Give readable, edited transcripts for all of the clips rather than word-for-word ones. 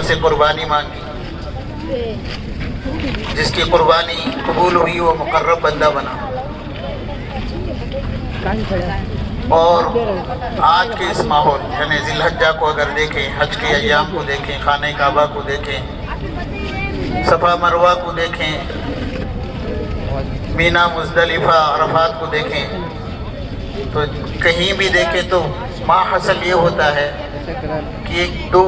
سے قربانی مانگی، جس کی قربانی قبول ہوئی وہ مقرب بندہ بنا۔ اور آج کے اس ماحول یعنی ذی الحجہ کو اگر دیکھیں، حج کے ایام کو دیکھیں، خانہ کعبہ کو دیکھیں، صفا مروہ کو دیکھیں، مینا مزدلفہ عرفات کو دیکھیں، تو کہیں بھی دیکھیں تو ما حاصل یہ ہوتا ہے کہ ایک دو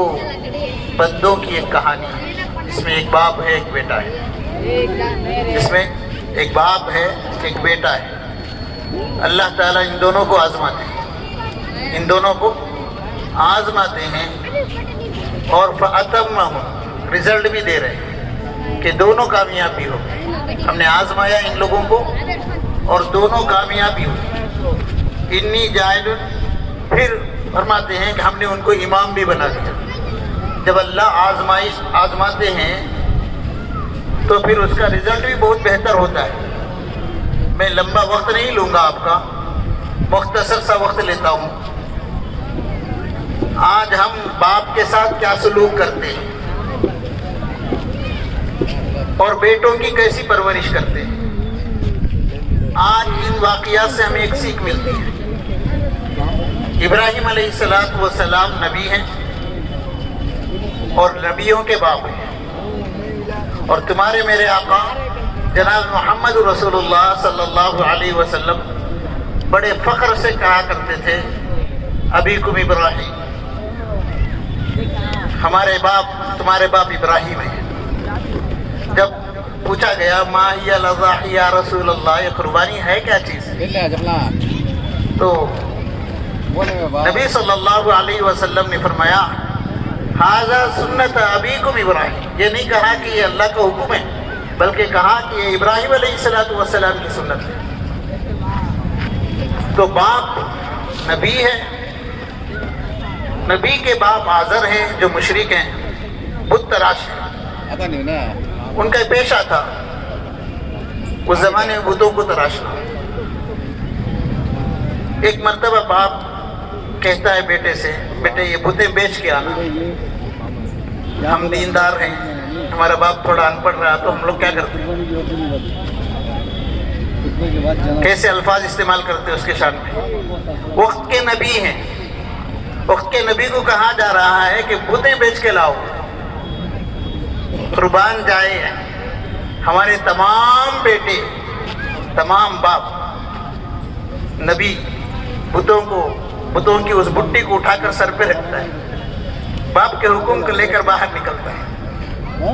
بندوں کی ایک کہانی ہے، جس میں ایک باپ ہے ایک بیٹا ہے، جس میں ایک باپ ہے ایک بیٹا ہے۔ اللہ تعالیٰ ان دونوں کو آزماتے ہیں، ان دونوں کو آزماتے ہیں، اور فَأَتَمَّهُمْ رزلٹ بھی دے رہے ہیں کہ دونوں کامیابی ہو۔ ہم نے آزمایا ان لوگوں کو اور دونوں کامیابی ہو۔ انی جاعل، پھر فرماتے ہیں کہ ہم نے ان کو امام بھی بنا دیا۔ جب اللہ آزماتے ہیں تو پھر اس کا رزلٹ بھی بہت بہتر ہوتا ہے۔ میں لمبا وقت نہیں لوں گا آپ کا، مختصر سا وقت لیتا ہوں۔ آج ہم باپ کے ساتھ کیا سلوک کرتے ہیں اور بیٹوں کی کیسی پرورش کرتے ہیں۔ آج ان واقعات سے ہمیں ایک سیکھ ملتی ہے۔ ابراہیم علیہ السلام نبی ہیں اور نبیوں کے باپ ہیں، اور تمہارے میرے آقا جناب محمد رسول اللہ صلی اللہ علیہ وسلم بڑے فخر سے کہا کرتے تھے ابیکم ابراہیم، ہمارے باپ تمہارے باپ ابراہیم ہیں۔ جب پوچھا گیا ما ہی الاضاحی یا رسول اللہ، یہ قربانی ہے کیا چیز، تو نبی صلی اللہ علیہ وسلم نے فرمایا ھذا سنت ابیکم ابراہیم، یہ نہیں کہا کہ یہ اللہ کا حکم ہے، بلکہ کہا کہ یہ ابراہیم علیہ السلام کی سنت ہے۔ تو باپ نبی ہے، نبی کے باپ آزر ہیں جو مشرک ہیں، بت تراش ہیں، ان کا پیشہ تھا اس زمانے میں بتوں کو تراشنا۔ ایک مرتبہ باپ کہتا ہے بیٹے سے، بیٹے یہ بتیں بیچ کے آنا، ہم دیندار ہیں، ہمارا باپ تھوڑا ان پڑھ رہا تو ہم لوگ کیا کرتے ہیں، کیسے الفاظ استعمال کرتے ہیں اس کے شان میں۔ وقت کے نبی ہیں، وقت کے نبی کو کہا جا رہا ہے کہ بتیں بیچ کے لاؤ، قربان جائے۔ ہمارے تمام بیٹے، تمام باپ، نبی بتوں کی اس بٹی کو اٹھا کر سر پہ رکھتا ہے، باپ کے حکم کو لے کر باہر نکلتا ہے۔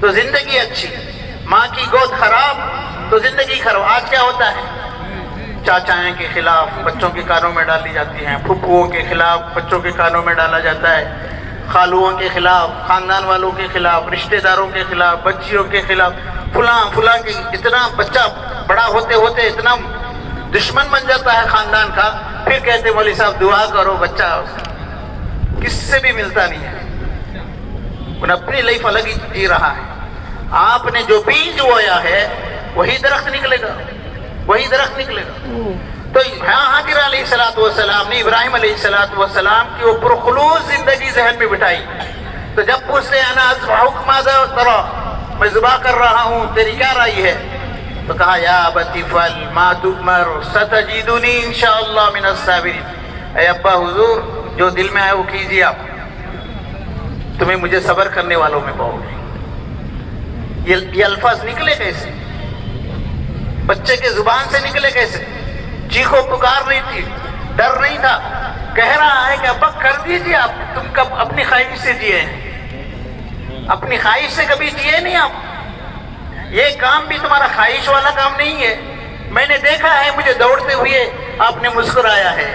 تو زندگی اچھی، ماں کی گود خراب تو زندگی خراب۔ آج کیا ہوتا ہے؟ چاچائیں کے خلاف بچوں کے کانوں میں ڈالی جاتی ہیں، پھپھوؤں کے خلاف بچوں کے کانوں میں ڈالا جاتا ہے، خالوؤں کے خلاف، خاندان والوں کے خلاف، رشتہ داروں کے خلاف، بچیوں کے خلاف، فلاں کی اتنا بچہ بڑا ہوتے ہوتے اتنا دشمن بن جاتا ہے خاندان کا، پھر کہتے مولوی صاحب دعا کرو، بچہ کس سے بھی ملتا نہیں ہے، انہیں اپنی لائف الگ ہی جی رہا ہے۔ آپ نے جو بیج بویا ہے وہی درخت نکلے گا، وہی درخت نکلے گا۔ تو حاضر علیہ السلام نے ابراہیم علیہ السلام کی وہ پرخلوص زندگی ذہن میں بٹھائی۔ تو جب پوچھتے ہیں انا اذبحک ماذا تری، میں ذبح کر رہا ہوں، تیری کیا رائے ہے؟ تو کہا یا ابت افعل ما تؤمر ستجدنی انشاءاللہ من الصابرین، اے ابا حضور جو دل میں آئے وہ کیجیے، آپ تمہیں مجھے صبر کرنے والوں میں پاؤ گے۔ یہ الفاظ نکلے کیسے؟ بچے کے زبان سے نکلے کیسے؟ چیخو پکار نہیں تھی، ڈر نہیں تھا، کہہ رہا ہے کہ ابا کر دیجیے، آپ تم کب اپنی خواہش سے جیے ہیں؟ اپنی خواہش سے کبھی جیے نہیں آپ؟ یہ کام بھی تمہارا خواہش والا کام نہیں ہے۔ میں نے دیکھا ہے، مجھے دوڑتے ہوئے آپ نے مسکرایا ہے،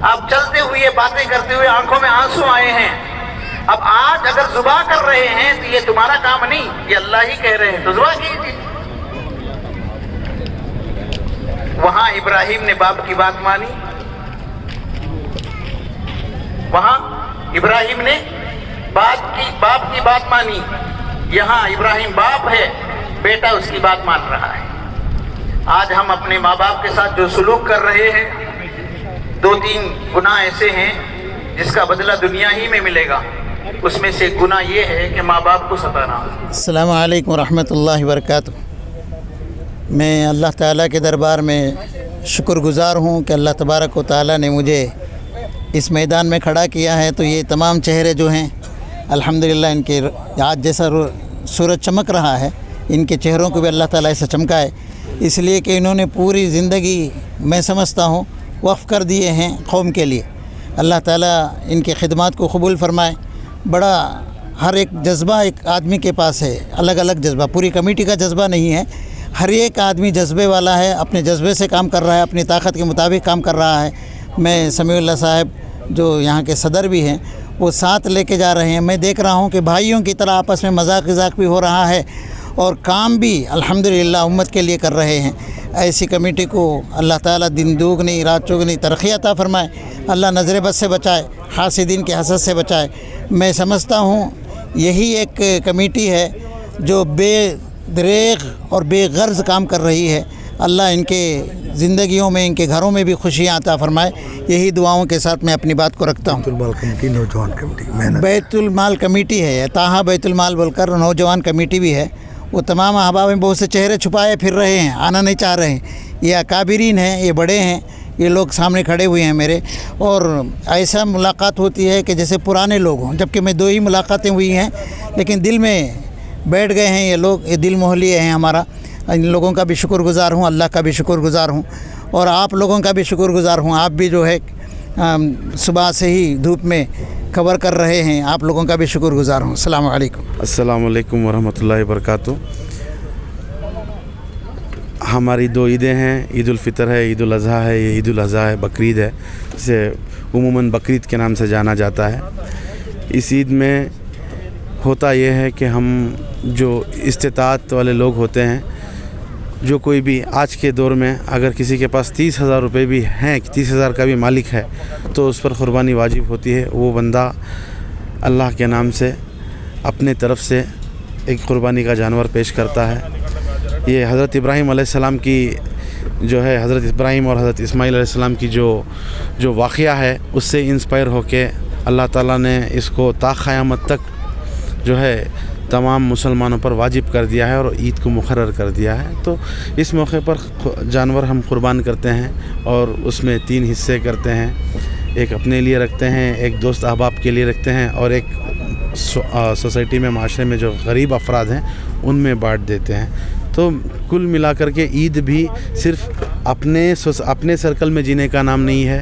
آپ چلتے ہوئے باتیں کرتے ہوئے آنکھوں میں آنسو آئے ہیں۔ اب آج اگر ذبح کر رہے ہیں تو یہ تمہارا کام نہیں، یہ اللہ ہی کہہ رہے ہیں، تو ذبح کیجیے۔ وہاں ابراہیم نے باپ کی بات مانی، وہاں ابراہیم نے باپ کی بات مانی، یہاں ابراہیم باپ ہے، بیٹا اس کی بات مان رہا ہے۔ آج ہم اپنے ماں باپ کے ساتھ جو سلوک کر رہے ہیں، 2-3 گناہ ایسے ہیں جس کا بدلہ دنیا ہی میں ملے گا۔ اس میں سے گناہ یہ ہے کہ ماں باپ کو ستانا۔ السلام علیکم ورحمۃ اللہ وبرکاتہ۔ میں اللہ تعالیٰ کے دربار میں شکر گزار ہوں کہ اللہ تبارک و تعالیٰ نے مجھے اس میدان میں کھڑا کیا ہے۔ تو یہ تمام چہرے جو ہیں الحمدللہ، ان کے آج جیسا سورج چمک رہا ہے، ان کے چہروں کو بھی اللہ تعالیٰ ایسا چمکا ہے، اس لیے کہ انہوں نے پوری زندگی میں سمجھتا ہوں وقف کر دیے ہیں قوم کے لیے۔ اللہ تعالیٰ ان کے خدمات کو قبول فرمائے۔ بڑا ہر ایک جذبہ ایک آدمی کے پاس ہے، الگ الگ جذبہ، پوری کمیٹی کا جذبہ نہیں ہے، ہر ایک آدمی جذبے والا ہے، اپنے جذبے سے کام کر رہا ہے، اپنی طاقت کے مطابق کام کر رہا ہے۔ میں سمیع اللہ صاحب جو یہاں کے صدر بھی ہیں، وہ ساتھ لے کے جا رہے ہیں۔ میں دیکھ رہا ہوں کہ بھائیوں کی طرح آپس میں مذاق بھی ہو رہا ہے اور کام بھی الحمدللہ امت کے لیے کر رہے ہیں۔ ایسی کمیٹی کو اللہ تعالیٰ دن دوگنی رات چوگنی ترقی عطا فرمائے، اللہ نظر بد سے بچائے، حاسدین کے حسد سے بچائے۔ میں سمجھتا ہوں یہی ایک کمیٹی ہے جو بے دریغ اور بے غرض کام کر رہی ہے۔ اللہ ان کے زندگیوں میں، ان کے گھروں میں بھی خوشیاں عطا فرمائے۔ یہی دعاؤں کے ساتھ میں اپنی بات کو رکھتا ہوں۔ بیت المال کمیٹی، نوجوان کمیٹی، بیت المال کمیٹی ہے، تاہا بیت المال بول کر نوجوان کمیٹی بھی ہے۔ وہ تمام احباب میں بہت سے چہرے چھپائے پھر رہے ہیں، آنا نہیں چاہ رہے ہیں۔ یہ اکابرین ہیں، یہ بڑے ہیں، یہ لوگ سامنے کھڑے ہوئے ہیں میرے، اور ایسا ملاقات ہوتی ہے کہ جیسے پرانے لوگ ہوں، جبکہ میں 2 ہی ملاقاتیں ہوئی ہیں، لیکن دل میں بیٹھ گئے ہیں یہ لوگ، یہ دل محلی ہیں ہمارا۔ ان لوگوں کا بھی شکر گزار ہوں، اللہ کا بھی شکر گزار ہوں، اور آپ لوگوں کا بھی شکر گزار ہوں۔ آپ بھی جو ہے صبح سے ہی دھوپ میں کور کر رہے ہیں، آپ لوگوں کا بھی شکر گزار ہوں۔ السلام علیکم۔ السلام علیکم ورحمۃ اللہ وبرکاتہ۔ ہماری 2 عیدیں ہیں، عید الفطر ہے، عید الاضحیٰ ہے، یہ عید الاضحیٰ ہے، بقرعید ہے، جسے عموماً بقرعید کے نام سے جانا جاتا ہے۔ اس عید میں ہوتا یہ ہے کہ ہم جو استطاعت والے لوگ ہوتے ہیں، جو کوئی بھی آج کے دور میں اگر کسی کے پاس 30,000 روپے بھی ہیں، 30,000 کا بھی مالک ہے، تو اس پر قربانی واجب ہوتی ہے۔ وہ بندہ اللہ کے نام سے اپنے طرف سے ایک قربانی کا جانور پیش کرتا ہے۔ یہ حضرت ابراہیم علیہ السلام کی جو ہے، حضرت ابراہیم اور حضرت اسماعیل علیہ السلام کی جو واقعہ ہے، اس سے انسپائر ہو کے اللہ تعالیٰ نے اس کو تا قیامت تک جو ہے تمام مسلمانوں پر واجب کر دیا ہے اور عید کو مقرر کر دیا ہے۔ تو اس موقع پر جانور ہم قربان کرتے ہیں اور اس میں 3 حصے کرتے ہیں، ایک اپنے لیے رکھتے ہیں، ایک دوست احباب کے لیے رکھتے ہیں، اور ایک سوسائٹی میں، معاشرے میں جو غریب افراد ہیں ان میں بانٹ دیتے ہیں۔ تو کل ملا کر کے عید بھی صرف اپنے سرکل میں جینے کا نام نہیں ہے،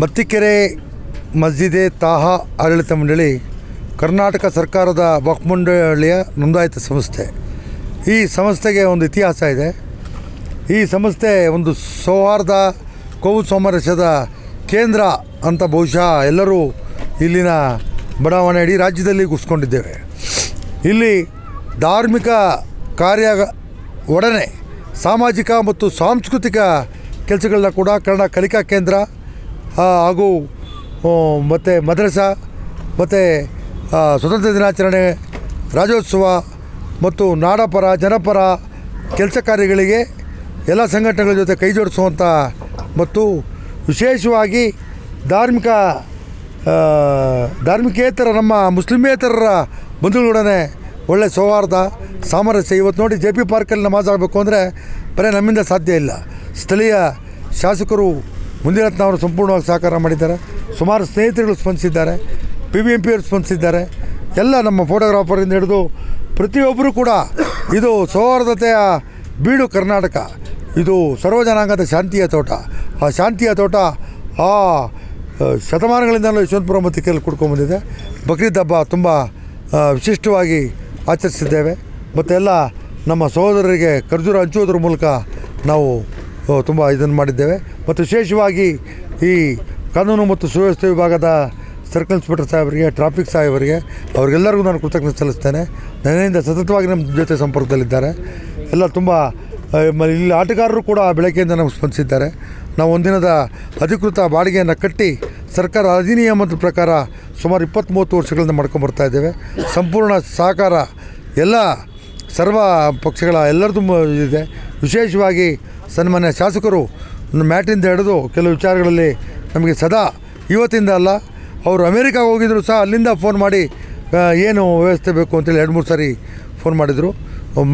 ಮತ್ತಿಕೆರೆ ಮಸ್ಜಿದೆ ತಾಹಾ ಆಡಳಿತ ಮಂಡಳಿ ಕರ್ನಾಟಕ ಸರ್ಕಾರದ ವಕ್ಫ್ ಮಂಡಳಿಯ ನೋಂದಾಯಿತ ಸಂಸ್ಥೆ. ಈ ಸಂಸ್ಥೆಗೆ ಒಂದು ಇತಿಹಾಸ ಇದೆ. ಈ ಸಂಸ್ಥೆ ಒಂದು ಸೌಹಾರ್ದ ಕೋಮು ಸಾಮರಸ್ಯದ ಕೇಂದ್ರ ಅಂತ ಬಹುಶಃ ಎಲ್ಲರೂ ಇಲ್ಲಿನ ಬಡಾವಣೆ ಇಡೀ ರಾಜ್ಯದಲ್ಲಿ ಗುರ್ಸ್ಕೊಂಡಿದ್ದೇವೆ. ಇಲ್ಲಿ ಧಾರ್ಮಿಕ ಕಾರ್ಯ ಒಡನೆ ಸಾಮಾಜಿಕ ಮತ್ತು ಸಾಂಸ್ಕೃತಿಕ ಕೆಲಸಗಳನ್ನ ಕೂಡ ಕನ್ನಡ ಕಲಿಕಾ ಕೇಂದ್ರ ಹಾಗೂ ಮತ್ತು ಮದ್ರಸಾ ಮತ್ತು ಸ್ವತಂತ್ರ ದಿನಾಚರಣೆ, ರಾಜ್ಯೋತ್ಸವ ಮತ್ತು ನಾಡಪರ ಜನಪರ ಕೆಲಸ ಕಾರ್ಯಗಳಿಗೆ ಎಲ್ಲ ಸಂಘಟನೆಗಳ ಜೊತೆ ಕೈ ಜೋಡಿಸುವಂಥ ಮತ್ತು ವಿಶೇಷವಾಗಿ ಧಾರ್ಮಿಕೇತರ ನಮ್ಮ ಮುಸ್ಲಿಮೇತರರ ಬಂಧುಗಳೊಡನೆ ಒಳ್ಳೆಯ ಸೌಹಾರ್ದ ಸಾಮರಸ್ಯ. ಇವತ್ತು ನೋಡಿ JP ಪಾರ್ಕಲ್ಲಿ ನಮಾಜ್ ಆಗಬೇಕು ಅಂದರೆ ಬರೀ ನಮ್ಮಿಂದ ಸಾಧ್ಯ ಇಲ್ಲ. ಸ್ಥಳೀಯ ಶಾಸಕರು ಮುಂದಿರತ್ನ ಅವರು ಸಂಪೂರ್ಣವಾಗಿ ಸಹಕಾರ ಮಾಡಿದ್ದಾರೆ. ಸುಮಾರು ಸ್ನೇಹಿತರುಗಳು ಸ್ಪಂದಿಸಿದ್ದಾರೆ, PBMP ಅವರು ಸ್ಪಂದಿಸಿದ್ದಾರೆ. ಎಲ್ಲ ನಮ್ಮ ಫೋಟೋಗ್ರಾಫರಿಂದ ಹಿಡಿದು ಪ್ರತಿಯೊಬ್ಬರು ಕೂಡ ಇದು ಸೌಹಾರ್ದತೆಯ ಬೀಡು ಕರ್ನಾಟಕ. ಇದು ಸರ್ವಜನಾಂಗದ ಶಾಂತಿಯ ತೋಟ. ಆ ಶಾಂತಿಯ ತೋಟ ಶತಮಾನಗಳಿಂದಲೂ ಯಶವಂತಪುರ ಮತ್ತು ಕೇರಳ ಕುಡ್ಕೊಂಡ್ಬಂದಿದೆ. ಬಕ್ರೀದ್ ಹಬ್ಬ ತುಂಬ ವಿಶಿಷ್ಟವಾಗಿ ಆಚರಿಸಿದ್ದೇವೆ ಮತ್ತು ಎಲ್ಲ ನಮ್ಮ ಸಹೋದರರಿಗೆ ಖರ್ಜೂರ ಹಂಚುವುದರ ಮೂಲಕ ನಾವು ತುಂಬ ಇದನ್ನು ಮಾಡಿದ್ದೇವೆ. ಮತ್ತು ವಿಶೇಷವಾಗಿ ಈ ಕಾನೂನು ಮತ್ತು ಸುವ್ಯವಸ್ಥೆ ವಿಭಾಗದ ಸರ್ಕಲ್ ಇನ್ಸ್ಪೆಕ್ಟರ್ ಸಾಹೇಬರಿಗೆ, ಟ್ರಾಫಿಕ್ ಸಾಹೇಬರಿಗೆ, ಅವರಿಗೆಲ್ಲರಿಗೂ ನಾನು ಕೃತಜ್ಞತೆ ಸಲ್ಲಿಸ್ತೇನೆ. ನೆನೆಯಿಂದ ಸತತವಾಗಿ ನಮ್ಮ ಜೊತೆ ಸಂಪರ್ಕದಲ್ಲಿದ್ದಾರೆ. ಎಲ್ಲ ತುಂಬ ಇಲ್ಲಿ ಆಟಗಾರರು ಕೂಡ ಬೆಳಗ್ಗೆಯಿಂದ ನಮಗೆ ಸ್ಪಂದಿಸಿದ್ದಾರೆ. ನಾವು ಒಂದಿನದ ಅಧಿಕೃತ ಬಾಡಿಗೆಯನ್ನು ಕಟ್ಟಿ ಸರ್ಕಾರ ಅಧಿನಿಯಮದ ಪ್ರಕಾರ ಸುಮಾರು 20-30 ವರ್ಷಗಳಿಂದ ಮಾಡ್ಕೊಂಬರ್ತಾ ಇದ್ದೇವೆ. ಸಂಪೂರ್ಣ ಸಹಕಾರ ಎಲ್ಲ ಸರ್ವ ಪಕ್ಷಗಳ ಎಲ್ಲರದ್ದು ಇದೆ. ವಿಶೇಷವಾಗಿ ಸನ್ಮಾನ್ಯ ಶಾಸಕರು ಮ್ಯಾಟಿಂದ ಹಿಡಿದು ಕೆಲವು ವಿಚಾರಗಳಲ್ಲಿ ನಮಗೆ ಸದಾ ಇವತ್ತಿಂದ ಅಲ್ಲ, ಅವರು ಅಮೇರಿಕಾಗೆ ಹೋಗಿದ್ರು ಸಹ ಅಲ್ಲಿಂದ ಫೋನ್ ಮಾಡಿ ಏನು ವ್ಯವಸ್ಥೆ ಬೇಕು ಅಂತೇಳಿ 2-3 ಸಾರಿ ಫೋನ್ ಮಾಡಿದರು,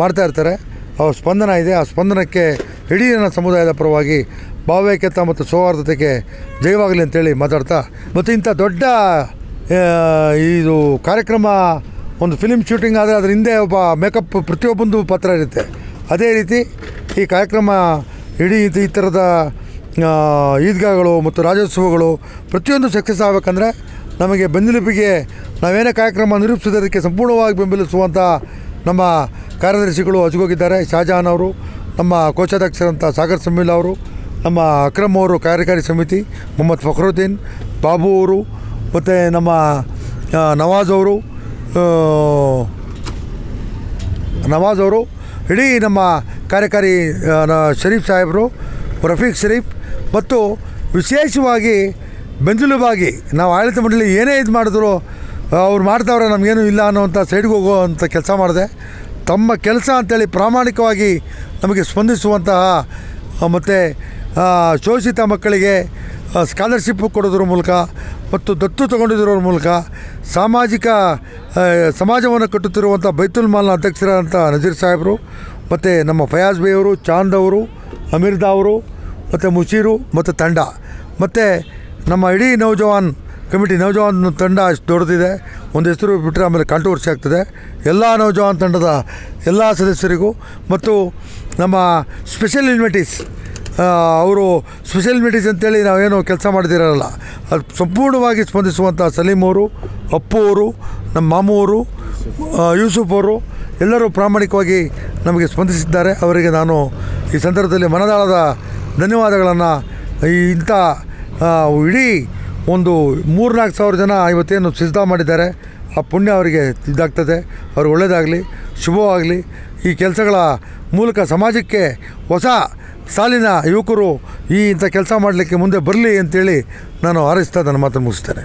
ಮಾಡ್ತಾಯಿರ್ತಾರೆ. ಅವ್ರ ಸ್ಪಂದನ ಇದೆ. ಆ ಸ್ಪಂದನಕ್ಕೆ ಇಡೀ ನನ್ನ ಸಮುದಾಯದ ಪರವಾಗಿ ಭಾವೈಕ್ಯತೆ ಮತ್ತು ಸೌಹಾರ್ದತೆಗೆ ಜಯವಾಗಲಿ ಅಂತೇಳಿ ಮಾತಾಡ್ತಾ, ಮತ್ತು ಇಂಥ ದೊಡ್ಡ ಇದು ಕಾರ್ಯಕ್ರಮ, ಒಂದು ಫಿಲ್ಮ್ ಶೂಟಿಂಗ್ ಆದರೆ ಅದರ ಹಿಂದೆ ಒಬ್ಬ ಮೇಕಪ್ ಪ್ರತಿಯೊಬ್ಬಂದು ಪಾತ್ರ ಇರುತ್ತೆ. ಅದೇ ರೀತಿ ಈ ಕಾರ್ಯಕ್ರಮ ಇಡೀ ಈ ಥರದ ಈದ್ಗಾಗಳು ಮತ್ತು ರಾಜ್ಯೋತ್ಸವಗಳು ಪ್ರತಿಯೊಂದು ಸಕ್ಸಸ್ ಆಗಬೇಕಂದ್ರೆ ನಮಗೆ ಬೆನ್ನೆಲುಬಿಗೆ ನಾವೇನೇ ಕಾರ್ಯಕ್ರಮ ನಿರೂಪಿಸೋದಕ್ಕೆ ಸಂಪೂರ್ಣವಾಗಿ ಬೆಂಬಲಿಸುವಂಥ ನಮ್ಮ ಕಾರ್ಯದರ್ಶಿಗಳು ಹಚ್ಕೋಗಿದ್ದಾರೆ. ಶಹಜಹಾನ್ ಅವರು, ನಮ್ಮ ಕೋಶಾಧ್ಯಕ್ಷರಂಥ ಸಾಗರ್ ಸಮ್ಮಿಲ್ ಅವರು, ನಮ್ಮ ಅಕ್ರಮ್ ಅವರು ಕಾರ್ಯಕಾರಿ ಸಮಿತಿ, ಮೊಹಮ್ಮದ್ ಫಕ್ರುದ್ದೀನ್, ಬಾಬು ಅವರು, ಮತ್ತು ನಮ್ಮ ನವಾಜ್ ಅವರು, ಇಡೀ ನಮ್ಮ ಕಾರ್ಯಕಾರಿ ಶರೀಫ್ ಸಾಹೇಬರು, ರಫೀಕ್ ಶರೀಫ್, ಮತ್ತು ವಿಶೇಷವಾಗಿ ಬೆಂಜಲುಬಾಗಿ ನಾವು ಆಡಳಿತ ಮಂಡಳಿ ಏನೇ ಇದು ಮಾಡಿದ್ರು ಅವ್ರು ಮಾಡ್ತಾವ್ರೆ, ನಮಗೇನು ಇಲ್ಲ ಅನ್ನೋವಂಥ ಸೈಡ್ಗೆ ಹೋಗುವಂಥ ಕೆಲಸ ಮಾಡಿದೆ. ತಮ್ಮ ಕೆಲಸ ಅಂತೇಳಿ ಪ್ರಾಮಾಣಿಕವಾಗಿ ನಮಗೆ ಸ್ಪಂದಿಸುವಂತಹ ಮತ್ತು ಶೋಷಿತ ಮಕ್ಕಳಿಗೆ ಸ್ಕಾಲರ್ಶಿಪ್ ಕೊಡೋದ್ರ ಮೂಲಕ ಮತ್ತು ದತ್ತು ತಗೊಂಡಿರೋದ್ರ ಮೂಲಕ ಸಮಾಜವನ್ನು ಕಟ್ಟುತ್ತಿರುವಂಥ ಬೈತುಲ್ ಮಾಲ್ನ ಅಧ್ಯಕ್ಷರಾದಂಥ ನಜೀರ್ ಸಾಹೇಬರು, ಮತ್ತು ನಮ್ಮ ಫಯಾಜ್ ಬೈ ಅವರು, ಚಾಂದ್ ಅವರು, ಅಮೀರ್ದಾ ಅವರು, ಮತ್ತು ಮುಷೀರು ಮತ್ತು ತಂಡ, ಮತ್ತು ನಮ್ಮ ಇಡೀ ನೌಜವಾನ್ ಕಮಿಟಿ, ನೌಜವಾನ್ ತಂಡ ಅಷ್ಟು ದೊಡ್ಡದಿದೆ. ಒಂದು ಹೆಸರು ಬಿಟ್ಟರೆ ಆಮೇಲೆ ಕಾಂಟ್ರವರ್ಸಿ ಆಗ್ತದೆ. ಎಲ್ಲ ನೌಜವಾನ್ ತಂಡದ ಎಲ್ಲ ಸದಸ್ಯರಿಗೂ ಮತ್ತು ನಮ್ಮ ಸ್ಪೆಷಲ್ ಇನ್ವಿಟೀಸ್, ಅವರು ಸ್ಪೆಷಲ್ ಇನ್ವಿಟೀಸ್ ಅಂತೇಳಿ ನಾವೇನು ಕೆಲಸ ಮಾಡಿದಿರಲ್ಲ, ಅದು ಸಂಪೂರ್ಣವಾಗಿ ಸ್ಪಂದಿಸುವಂಥ ಸಲೀಂ ಅವರು, ಅಪ್ಪು ಅವರು, ನಮ್ಮ ಮಾಮು ಅವರು, ಯೂಸುಫ್ ಅವರು ಎಲ್ಲರೂ ಪ್ರಾಮಾಣಿಕವಾಗಿ ನಮಗೆ ಸ್ಪಂದಿಸಿದ್ದಾರೆ. ಅವರಿಗೆ ನಾನು ಈ ಸಂದರ್ಭದಲ್ಲಿ ಮನದಾಳದ ಧನ್ಯವಾದಗಳನ್ನು, ಇಂಥ ಇಡೀ ಒಂದು 3-4 ಸಾವಿರ ಜನ ಇವತ್ತೇನು ಸಿದ್ಧ ಮಾಡಿದ್ದಾರೆ, ಆ ಪುಣ್ಯ ಅವರಿಗೆ ಇದಾಗ್ತದೆ. ಅವ್ರಿಗೆ ಒಳ್ಳೆಯದಾಗಲಿ, ಶುಭವಾಗಲಿ. ಈ ಕೆಲಸಗಳ ಮೂಲಕ ಸಮಾಜಕ್ಕೆ ಹೊಸ ಸಾಲಿನ ಯುವಕರು ಇಂಥ ಕೆಲಸ ಮಾಡಲಿಕ್ಕೆ ಮುಂದೆ ಬರಲಿ ಅಂತೇಳಿ ನಾನು ಹಾರೈಸ್ತಾ ನನ್ನ ಮಾತನ್ನು ಮುಗಿಸ್ತೇನೆ.